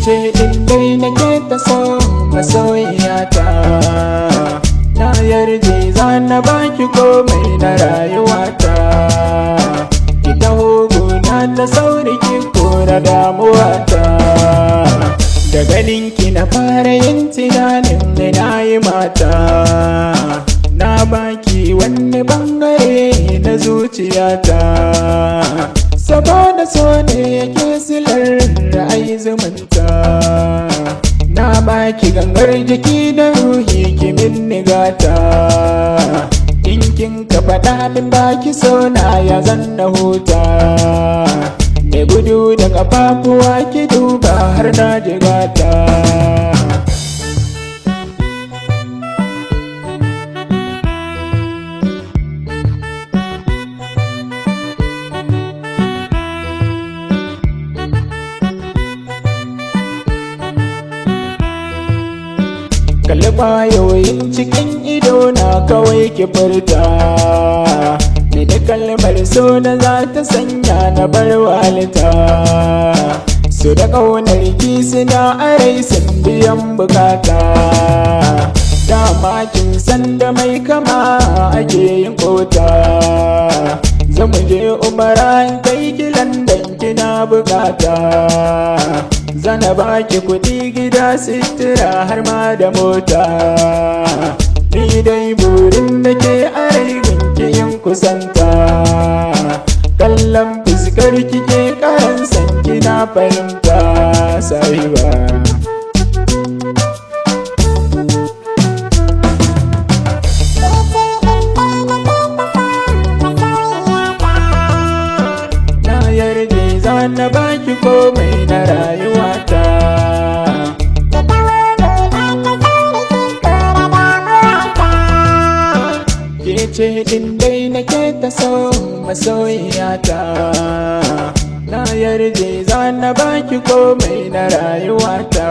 Kece din dai nake ta so masoyiyata, na yarje za na baki komai na rayuwata. Ki taho gona da sauri ki kora damuwata, da ganinki na fara yin tunanin na yi mata. Na baki wani bangare na zuciyata, saboda so ne yake silar ra'ayi zumunta. Na baki gangar jiki da ruhi ki min nigata, in kin ka faɗa min baki so na ya zanna huta. Me gudu da ƙafafuwa ki duba har na jigata. Kalli ƙwayoyin cikin ido na kawai ki furta, ni da kalmar so da za ta sanya na bar walita. Su da ƙaunar ki suna arai sun biyan bukata, dama kin san da mai kama ake yin kota. Zamu je Umara in kai ki London kina bukata, zana baki kuɗi gida sitira har ma da mota. Ni dai burin da ke a rai yin kusanta, kallon fuskar kike karan san kina fahimta sahiba. Na yarje za na baki komai na rayuwata. Kece din dai nake ta so masoyiyata, na yarje za na baki komai na rayuwata.